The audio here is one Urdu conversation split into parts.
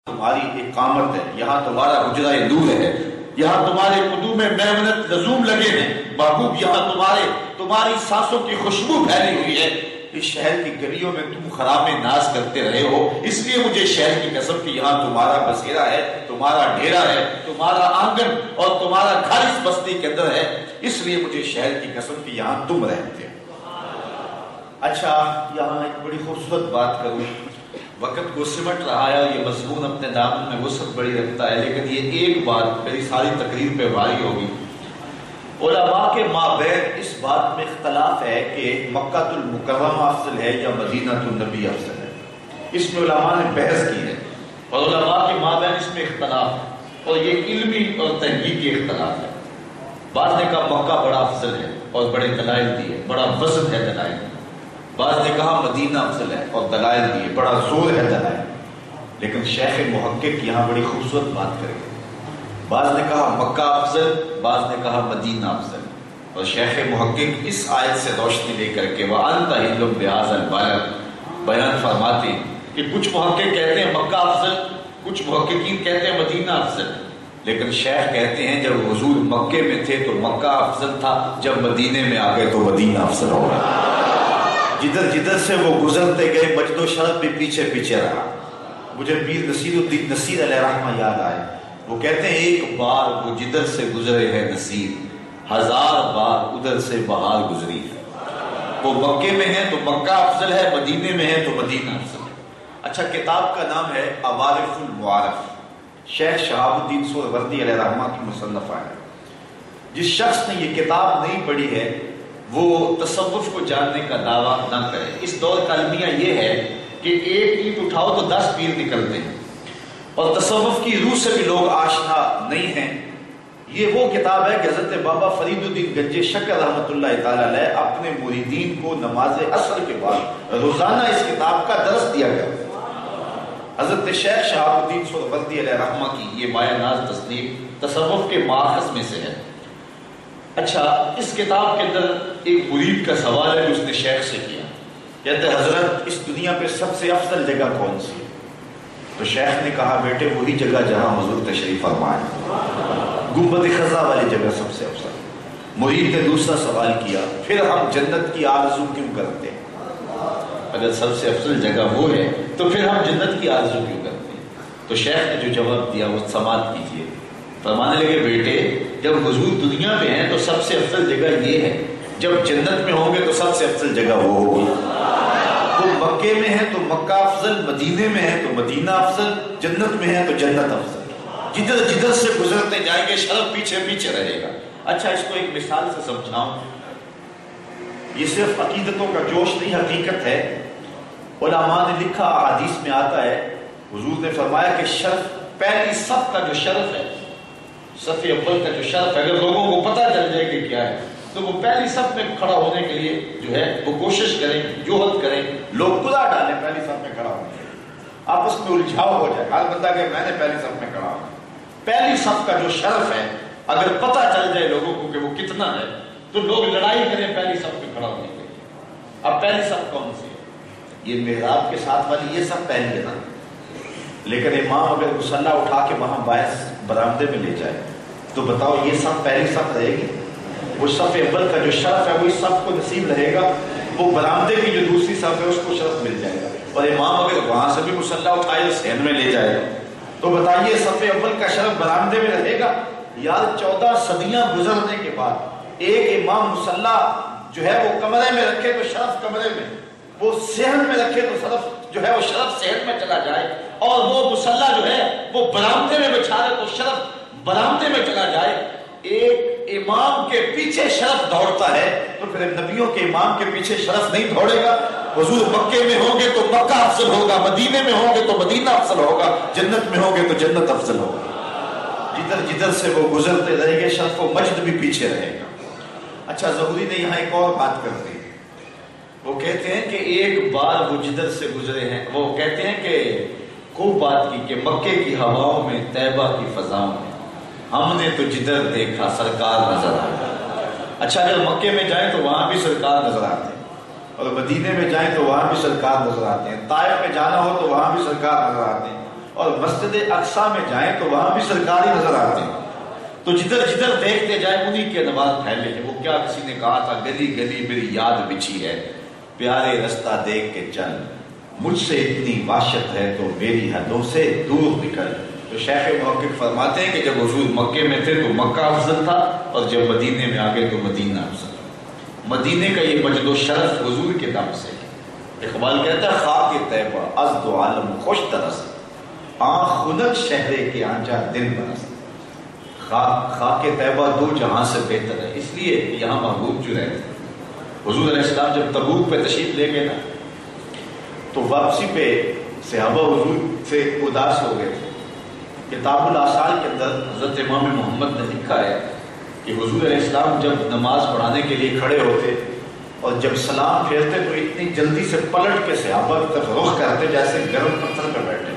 تمہاری اقامت ہے، یہاں تمہارا حجرہ نور ہے، یہاں تمہارے قدوم میمنت لزوم لگے ہیں محبوب، یہاں تمہاری سانسوں کی خوشبو پھیلی ہوئی ہے۔ اس شہر کی گلیوں میں تم خراب ناز کرتے رہے ہو، اس لیے مجھے شہر کی قسم کہ یہاں تمہارا بسیرا ہے، تمہارا ڈیرا ہے، تمہارا آنگن اور تمہارا گھر اس بستی کے اندر ہے، اس لیے مجھے شہر کی قسم کہ یہاں تم رہتے ہو۔ اچھا، یہاں ایک بڑی خوبصورت بات کروں، وقت کو سمٹ رہا ہے اور یہ مضمون اپنے دامن میں وسعت بڑی رکھتا ہے، لیکن یہ ایک بات میری ساری تقریر پہ بھاری ہوگی۔ علماء کے مابین اس بات میں اختلاف ہے کہ مکہ المکرمہ افضل ہے یا مدینہ النبی افضل ہے، اس میں علماء نے بحث کی ہے اور علماء کے مابین اس میں اختلاف ہے، اور یہ علمی اور تحقیقی اختلاف ہے۔ بعض نے کہا مکہ بڑا افضل ہے اور بڑے دلائل دیے، بڑا وزن ہے دلائل، بعض نے کہا مدینہ افضل ہے اور دلائل دیے، بڑا زور ہے دلائل، لیکن شیخ محقق یہاں بڑی خوبصورت بات کرے گا۔ بعض نے کہا مکہ افضل، بعض نے کہا مدینہ افضل، اور شیخ محقق اس آیت سے روشنی لے کر کے وَأَنْتَ حِلٌّ بِهَٰذَا الْبَلَدِ بیان فرماتے ہیں کہ کچھ محقق کہتے ہیں مکہ افضل، کچھ محققین کہتے ہیں مدینہ افضل، لیکن شیخ کہتے ہیں جب حضور مکے میں تھے تو مکہ افضل تھا، جب مدینے میں آ گئے تو مدینہ افضل ہو گیا۔ جدھر جدھر سے وہ گزرتے گئے مجد و شرف بھی پیچھے پیچھے رہا۔ مجھے پیر نصیر الدین نصیر علیہ رحمہ یاد آئے، وہ کہتے ہیں ایک بار وہ جدھر سے گزرے ہے نصیر، ہزار بار ادھر سے بہار گزری ہے۔ وہ مکے میں ہیں تو مکہ افضل ہے، مدینے میں ہیں تو مدینہ افضل ہے۔ اچھا، کتاب کا نام ہے عوارف المعارف، شیخ شہاب الدین سہروردی علیہ رحمہ کی مصنفہ ہے۔ جس شخص نے یہ کتاب نہیں پڑھی ہے وہ تصوف کو جاننے کا دعویٰ نہ کرے۔ اس دور کا المیہ یہ ہے کہ ایک اینٹ اٹھاؤ تو 10 پیر نکلتے ہیں، اور تصوف کی روح سے بھی لوگ آشنا نہیں ہیں۔ یہ وہ کتاب ہے کہ حضرت بابا فرید الدین گنج شکر رحمۃ اللہ تعالی علیہ اپنے مریدین کو نماز عصر کے بعد روزانہ اس کتاب کا درس دیا کرتے۔ حضرت شیخ شہاب الدین سہروردی علیہ رحمہ کی یہ مایہ ناز تصنیف تصوف کے ماخذ میں سے ہے۔ اچھا، اس کتاب کے اندر ایک مرید کا سوال ہے جو اس نے شیخ سے کیا، کہتے حضرت اس دنیا پہ سب سے افضل جگہ کون سی ہے؟ تو شیخ نے کہا بیٹے وہی جگہ جہاں حضور تشریف فرمائے، گنبد خضرا والی جگہ سب سے افضل۔ مرید نے دوسرا سوال کیا، پھر ہم جنت کی آرزو کیوں کرتے ہیں؟ اگر سب سے افضل جگہ وہ ہے تو پھر ہم جنت کی آرزو کیوں کرتے ہیں؟ تو شیخ نے جو جواب دیا وہ سماعت کیجیے۔ فرمانے لگے بیٹے جب حضور دنیا میں ہیں تو سب سے افضل جگہ یہ ہے، جب جنت میں ہوں گے تو سب سے افضل جگہ وہ ہوگی۔ وہ مکے میں ہے تو مکہ افضل، مدینے میں ہے تو مدینہ افضل، جنت میں ہے تو جنت افضل۔ جدھر جدھر سے گزرتے جائیں گے شرف پیچھے پیچھے رہے گا۔ اچھا، اس کو ایک مثال سے سمجھاؤں، یہ صرف عقیدتوں کا جوش نہیں، حقیقت ہے۔ علماء نے لکھا، حدیث میں آتا ہے، حضور نے فرمایا کہ شرف، پہلی صف کا جو شرف ہے، صف اول کا جو شرف ہے، اگر لوگوں کو پتہ چل جائے کہ کیا ہے تو وہ پہلی صف میں کھڑا ہونے کے لیے جو ہے وہ کوشش کریں، جوہد کریں، لوگ کلا ڈالیں پہلی صف میں کھڑا ہونے کے لیے، آپس میں الجھاؤ ہو جائے، ہر بندہ کہ میں نے پہلی صف میں کھڑا ہوں۔ پہلی صف کا جو شرف ہے اگر پتہ چل جائے لوگوں کو کہ وہ کتنا ہے تو لوگ لڑائی کریں پہلی صف میں کھڑا ہونے کے لیے۔ اب پہلی صف کون سی ہے؟ یہ محراب کے ساتھ والی یہ صف پہلی ہے نا، لیکن امام اگر مصلی اٹھا کے وہاں باعث برآمدے میں لے جائے تو بتاؤ یہ صف پہلی صف رہے گی؟ وہ صف اول کا جو شرف ہے وہ اس صف کو نصیب رہے گا، وہ برآمدے کی جو دوسری صف ہے اس کو شرف مل جائے گا، اور امام اگر وہاں سے بھی مصلی اٹھائے صحن میں لے جائے گا تو بتائیے صف اول کا شرف برآمدے میں رہے گا؟ یار 14 صدیاں گزرنے کے بعد ایک امام مصلی جو ہے وہ کمرے میں رکھے تو شرف کمرے میں، وہ صحن میں رکھے تو شرف جو ہے وہ شرف صحن میں چلا جائے، اور وہ مصلی جو ہے وہ برآمدے میں بچھا دے تو شرف برآمدے میں چلا جائے۔ ایک امام کے پیچھے شرف دوڑتا ہے تو پھر نبیوں کے امام کے پیچھے شرف نہیں دوڑے گا؟ حضور مکے میں ہوں گے تو مکہ افضل ہوگا، مدینے میں ہوں گے تو مدینہ افضل ہوگا، جنت میں ہوں گے تو جنت افضل ہوگا۔ جدھر جدھر سے وہ گزرتے رہیں گے شرف و مجد بھی پیچھے رہے گا۔ اچھا، ظہوری نے یہاں ایک اور بات کر دی، وہ کہتے ہیں کہ ایک بار وہ جدھر سے گزرے ہیں، وہ کہتے ہیں کہ خوب بات کی کہ مکے کی ہواؤں میں، طیبہ کی فضاؤں میں ہم نے تو جدھر دیکھا سرکار نظر آتا۔ اچھا، اگر مکے میں جائیں تو وہاں بھی سرکار نظر آتے ہیں، اور مدینے میں جائیں تو وہاں بھی سرکار نظر آتے ہیں، طائف میں جانا ہو تو وہاں بھی سرکار نظر آتے ہیں، اور مسجد اقصیٰ میں جائیں تو وہاں بھی سرکاری نظر آتے ہیں، تو جدھر جدھر دیکھتے جائیں انہی کے نماز پھیلے ہیں۔ وہ کیا کسی نے کہا تھا، گلی گلی میری یاد بچھی ہے، پیارے رستہ دیکھ کے چل، مجھ سے اتنی وحشت ہے تو میری حدوں سے دور نکل۔ تو شیخ محقق فرماتے ہیں کہ جب حضور مکے میں تھے تو مکہ افضل تھا، اور جب مدینے میں آگے تو مدینہ افضل۔ مدینے کا یہ مجد و شرف حضور کے دم سے۔ اقبال کہتا ہے خاک طیبہ از دو عالم خوش ترس، آنکھ خنک شہرے کے آنچا دل برس۔ خاک طیبہ دو جہاں سے بہتر ہے، اس لیے یہاں محبوب جو رہتے ہیں۔ حضور علیہ السلام جب تبوک پہ تشریف لے گئے نا تو واپسی پہ صحابہ حضور سے اداس ہو گئے تھے۔ کتاب الآثار کے اندر حضرت امام محمد نے لکھا ہے کہ حضور علیہ السلام جب نماز پڑھانے کے لیے کھڑے ہوتے اور جب سلام پھیرتے تو اتنی جلدی سے پلٹ کے صحابہ کی طرف رخ کرتے جیسے گرم پتھر پر بیٹھے ہیں۔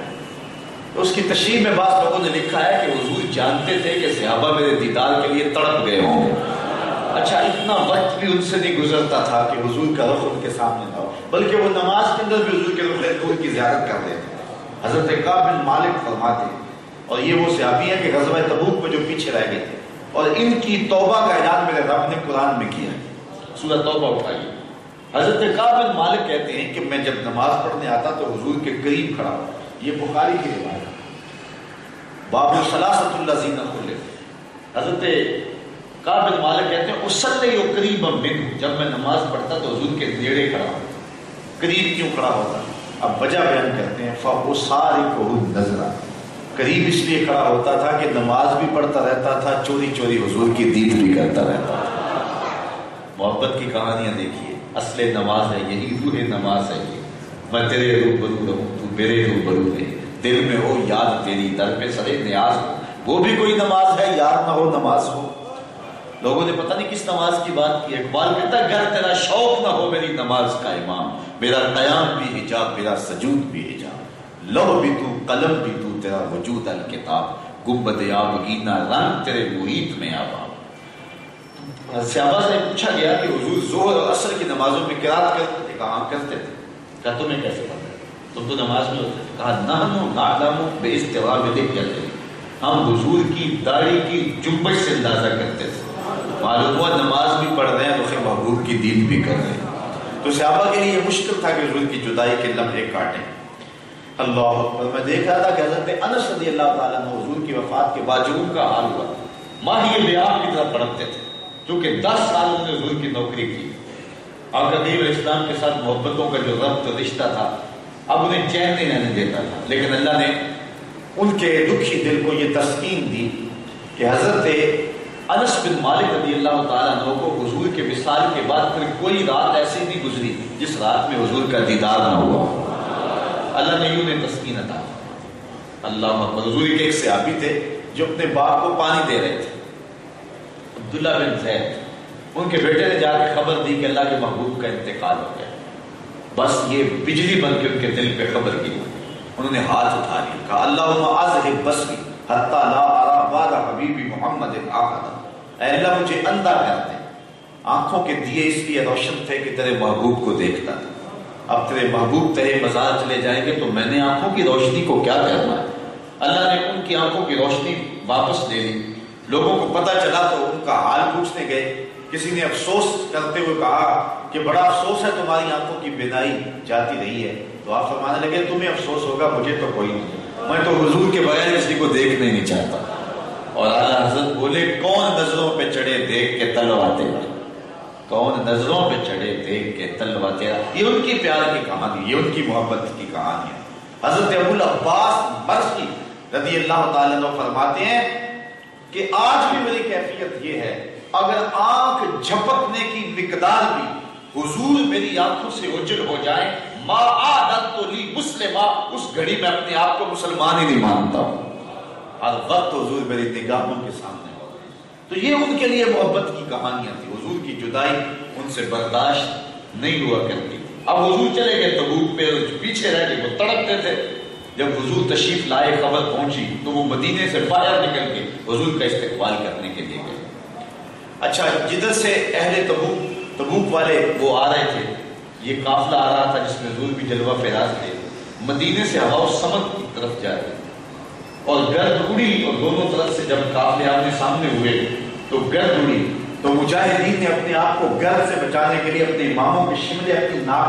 تو اس کی تشریح میں بعض لوگوں نے لکھا ہے کہ حضور جانتے تھے کہ صحابہ میرے دیدار کے لیے تڑپ گئے ہوں گے۔ اچھا، اتنا وقت بھی ان سے نہیں گزرتا تھا کہ حضور کا رخ ان کے سامنے نہ ہو، بلکہ وہ نماز کے اندر بھی حضور کے رخ کی زیارت کر رہے تھے۔ حضرت کعب بن مالک فرماتے ہیں، اور یہ وہ صحابی ہیں کہ غزوہ تبوک میں جو پیچھے رہ گئے تھے، اور ان کی توبہ کا اعلان میرے رب نے قرآن میں کیا ہے، سورہ توبہ اٹھائیے۔ حضرت کعب بن مالک کہتے ہیں کہ میں جب نماز پڑھنے آتا تو حضور کے قریب کھڑا ہوں، یہ بخاری کی روایت ہے۔ باب الثلاثۃ الذین خلفوا، حضرت کعب بن مالک کہتے ہیں اصلی قریبا منہ، جب میں نماز پڑھتا تو حضور کے نیڑے کھڑا ہوتا۔ قریب کیوں کھڑا ہوتا؟ اب وجہ بیان کرتے ہیں، فَأُصَارِكُهُ النَّظْرَ، قریب اس لیے کھڑا ہوتا تھا کہ نماز بھی پڑھتا رہتا تھا، چوری چوری حضور کی دید بھی کرتا رہتا تھا۔ محبت کی کہانیاں دیکھیے، اصل نماز ہے یہی، روح نماز ہے یہ، میں تیرے روبرو رہوں تو میرے روبرو رہے، دل میں ہو یاد تیری در پہ سرے نیاز ہو، وہ بھی کوئی نماز ہے، یاد نہ ہو نماز ہو۔ لوگوں نے پتہ نہیں کس نماز کی بات کی ہے۔ اقبال کہتا ہے گر تیرا شوق نہ ہو میری نماز کا امام، میرا قیام بھی حجاب میرا سجود بھی حجاب، لوح بھی تو قلم بھی تو تیرا وجود الکتاب، گنبد آبگینہ رنگ تیرے محیط میں آباد۔ صحابہ سے پوچھا گیا کہ حضور ظہر اور عصر کی نمازوں میں قرات کرتے تھے؟ کہا ہم کرتے تھے۔ کہا تمہیں کیسے پتہ ہے، تم تو نماز میں ہوتے تھے؟ کہا نحن نعلم باستواب لحیتہ، ہم حضور کی داڑھی کی جنبش سے اندازہ کرتے تھے، معلوم ہوا نماز بھی پڑھ رہے ہیں تو پھر محبوب کی دید بھی کر رہے ہیں۔ تو صحابہ کے لیے یہ مشکل تھا کہ حضور کی جدائی کے لمحے کاٹیں۔ اللہ اکبر، میں دیکھ رہا تھا کہ حضرت انس رضی اللہ تعالیٰ عنہ حضور کی وفات کے بعد جو ان کا حال ہوا، ماہی بیاب کی طرح تڑپتے تھے، کیونکہ 10 سال انہوں نے حضور کی نوکری کی، آقا کریم علیہ السلام کے ساتھ محبتوں کا جو ربط رشتہ تھا اب انہیں چین نہیں رہنے دیتا تھا، لیکن اللہ نے ان کے دکھی دل کو یہ تسکین دی کہ حضرت انس بن مالک رضی اللہ تعالیٰ عنہ کو حضور کے وصال کے بعد پھر کوئی رات ایسی نہیں گزری جس رات میں حضور کا دیدار نہ ہوا۔ اللہ نے یوں نے تسکین عطا۔ اللہ اکبر، حضور کے ایک صحابی تھے جو اپنے باپ کو پانی دے رہے تھے، عبداللہ بن زید، ان کے بیٹے نے جا کے خبر دی کہ اللہ کے محبوب کا انتقال ہو گیا۔ بس یہ بجلی بن کے ان کے دل پہ خبر کی، انہوں نے ہاتھ اٹھا لیا، کہا اللہم اذہب بصری حتی لا ارا بعد حبیبی محمد احدا، اے اللہ مجھے اندھا کر دے۔ آنکھوں کے دیے اس لیے روشن تھے کہ تیرے محبوب کو دیکھتا تھا، اب تیرے محبوب تیرے مزار چلے جائیں گے تو میں نے آنکھوں کی روشنی کو کیا کرنا ہے۔ اللہ نے ان کی آنکھوں کی روشنی واپس لے لی۔ لوگوں کو پتہ چلا تو ان کا حال پوچھنے گئے، کسی نے افسوس کرتے ہوئے کہا کہ بڑا افسوس ہے تمہاری آنکھوں کی بینائی جاتی رہی ہے، تو آپ فرمانے لگے تمہیں افسوس ہوگا، مجھے تو کوئی نہیں، میں تو حضور کے بغیر کسی کو دیکھنا ہی نہیں چاہتا۔ اور اعلیٰ حضرت بولے کون نظروں پہ چڑھے دیکھ کے تلوا تیرا، کون نظروں پہ چڑھے دیکھ کے تلوا تیرا۔ یہ ان کی پیار کی کہانی، یہ ان کی محبت کی کہانی ہے۔ حضرت ابو العباس مرسی رضی اللہ تعالیٰ عنہ فرماتے ہیں کہ آج بھی میری کیفیت یہ ہے، اگر آنکھ جھپکنے کی مقدار بھی حضور میری آنکھوں سے اوجھل ہو جائے، ما عادت تو لی مسلمہ، اس گھڑی میں اپنے آپ کو مسلمان ہی نہیں مانتا ہوں، ہر وقت حضور میری نگاہوں کے سامنے ہو گئے۔ تو یہ ان کے لیے محبت کی کہانیاں تھی۔ حضور کی جدائی ان سے برداشت نہیں ہوا کرتی۔ اب حضور چلے گئے تبوک پہ، پیچھے رہ کے وہ تڑپتے تھے۔ جب حضور تشریف لائے، خبر پہنچی تو وہ مدینے سے باہر نکل کے حضور کا استقبال کرنے کے لیے گئے۔ اچھا، جدھر سے اہل تبوک والے وہ آ رہے تھے، یہ قافلہ آ رہا تھا جس میں حضور بھی جلوہ فراز تھے، مدینے سے ہوا سمت کی طرف جا رہی، اور گرد اڑی اور دونوں طرف سے جب قافلے آمنے سامنے ہوئے تو گرد اڑی، تو مجاہدین نے اپنے آپ کو گرد سے بچانے کے لیے اپنے اماموں کے شملے اپنی ناک